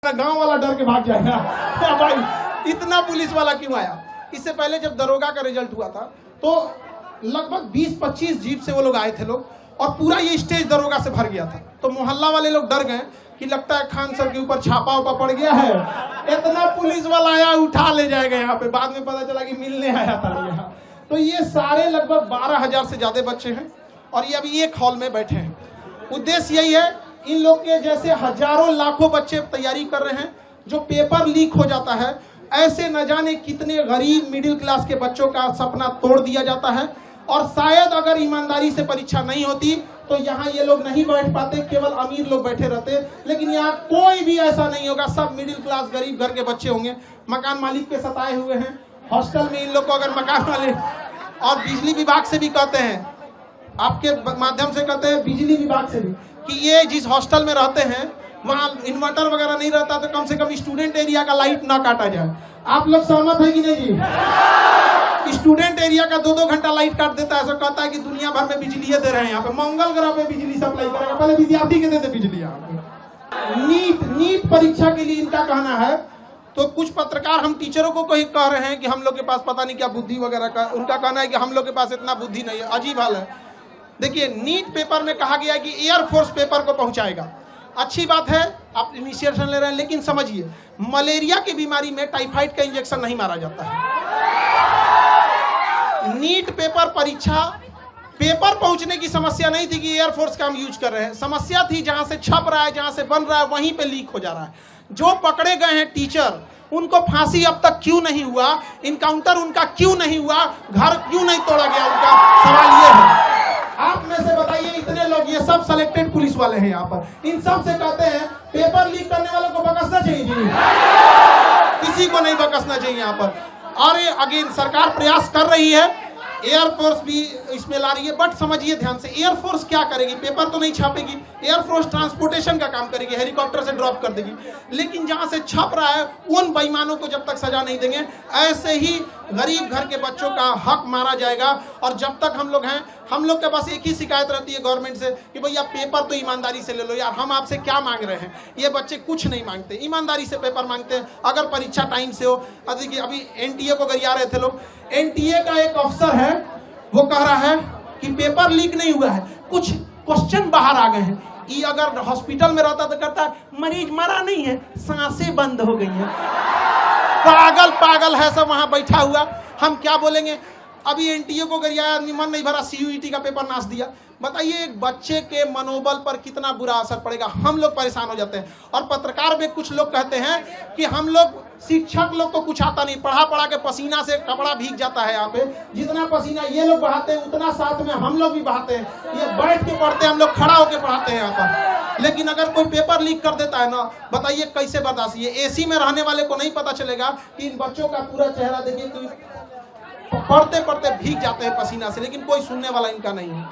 गांव वाला डर के भाग जाएगा। भाई इतना पुलिस वाला क्यों आया? इससे पहले जब दरोगा का रिजल्ट हुआ था तो लगभग 20-25 जीप से वो लोग आए थे लोग, और पूरा ये स्टेज दरोगा से भर गया था। तो मोहल्ला वाले लोग डर गए कि लगता है खान सर के ऊपर छापा उपा पड़ गया है, इतना पुलिस वाला आया उठा ले जाएगा यहाँ पे। बाद में पता चला कि मिलने आया था यहाँ। तो ये सारे लगभग 12,000 से ज्यादा बच्चे हैं और ये अभी एक हॉल में बैठे हैं। उद्देश्य यही है, इन लोग के जैसे हजारों लाखों बच्चे तैयारी कर रहे हैं, जो पेपर लीक हो जाता है, ऐसे न जाने कितने गरीब मिडिल क्लास के बच्चों का सपना तोड़ दिया जाता है। और शायद अगर ईमानदारी से परीक्षा नहीं होती तो यहाँ ये लोग नहीं बैठ पाते, केवल अमीर लोग बैठे रहते। लेकिन यहाँ कोई भी ऐसा नहीं होगा, सब मिडिल क्लास गरीब घर के बच्चे होंगे। मकान मालिक के सताए हुए हैं, हॉस्टल में इन लोग को अगर मकान मालिक और बिजली विभाग से भी कहते हैं, आपके माध्यम से कहते हैं बिजली विभाग से भी, कि ये जिस हॉस्टल में रहते हैं वहाँ इन्वर्टर वगैरह नहीं रहता तो कम से कम स्टूडेंट एरिया का लाइट ना काटा जाए। आप लोग सहमत है कि नहीं जी? स्टूडेंट एरिया का 2-2 घंटा लाइट काट देता है, ऐसा कहता है कि दुनिया भर में बिजली दे रहे हैं, यहाँ पे मंगल ग्रह पे बिजली सप्लाई करेगा, पहले विद्यार्थी के देते बिजली। यहाँ पे नीट परीक्षा के लिए इनका कहना है, तो कुछ पत्रकार हम टीचरों को कह रहे हैं कि हम लोग के पास पता नहीं क्या बुद्धि वगैरह का, उनका कहना है कि हम लोग के पास इतना बुद्धि नहीं है। अजीब हाल है। देखिए, नीट पेपर में कहा गया है कि एयरफोर्स पेपर को पहुंचाएगा। अच्छी बात है, आप इनिशिएशन ले रहे हैं, लेकिन समझिए मलेरिया की बीमारी में टाइफाइड का इंजेक्शन नहीं मारा जाता है। नीट पेपर परीक्षा पेपर पहुंचने की समस्या नहीं थी कि एयरफोर्स का हम यूज कर रहे हैं, समस्या थी जहां से छप रहा है, जहां से बन रहा है वहीं पे लीक हो जा रहा है। जो पकड़े गए हैं टीचर, उनको फांसी अब तक क्यों नहीं हुआ, इनकाउंटर उनका क्यों नहीं हुआ, घर क्यों नहीं तोड़ा गया, उनका सवाल ये है। आप में से बताइए, इतने लोग, ये सब सिलेक्टेड पुलिस वाले हैं यहाँ पर, इन सब से कहते हैं पेपर लीक करने वालों को बकसना चाहिए जी? किसी को नहीं बकसना चाहिए यहाँ पर। और अगेन सरकार प्रयास कर रही है, एयरफोर्स भी इसमें ला रही है, बट समझिए ध्यान से, एयरफोर्स क्या करेगी? पेपर तो नहीं छापेगी, एयरफोर्स ट्रांसपोर्टेशन का काम करेगी, हेलीकॉप्टर से ड्रॉप कर देगी। लेकिन जहां से छप रहा है उन बेईमानों को जब तक सजा नहीं देंगे, ऐसे ही गरीब घर के बच्चों का हक मारा जाएगा। और जब तक हम लोग हैं, हम लोग के पास एक ही शिकायत रहती है गवर्नमेंट से कि भैया पेपर तो ईमानदारी से ले लो यार, हम आपसे क्या मांग रहे हैं? ये बच्चे कुछ नहीं मांगते, ईमानदारी से पेपर मांगते हैं, अगर परीक्षा टाइम से हो। देखिए, अभी एनटीए को गरिया रहे थे लोग, एनटीए का एक अफसर है, वो कह रहा है कि पेपर लीक नहीं हुआ है, कुछ क्वेश्चन बाहर आ गए हैं। ये अगर हॉस्पिटल में रहता तो कहता है मरीज मरा नहीं है, सांसें बंद हो गई हैं। पागल है सब वहां बैठा हुआ, हम क्या बोलेंगे? अभी एनटीए को गरियाया, मन नहीं भरा, सीयूईटी का पेपर नाश दिया। बताइए एक बच्चे के मनोबल पर कितना बुरा असर पड़ेगा, हम लोग परेशान हो जाते हैं। और पत्रकार में कुछ लोग कहते हैं कि हम लोग, शिक्षक लोग को कुछ आता नहीं, पढ़ा के पसीना से कपड़ा भीग जाता है। यहाँ पे जितना पसीना ये लोग बहाते हैं उतना साथ में हम लोग भी बहाते हैं। ये बैठ के पढ़ते हैं, हम लोग खड़ा होकर पढ़ाते हैं यहाँ पर। लेकिन अगर कोई पेपर लीक कर देता है ना, बताइए कैसे बर्दाश्त? ये एसी में रहने वाले को नहीं पता चलेगा कि इन बच्चों का पूरा चेहरा देखिए, पढ़ते पढ़ते भीग जाते हैं पसीना से, लेकिन कोई सुनने वाला इनका नहीं है।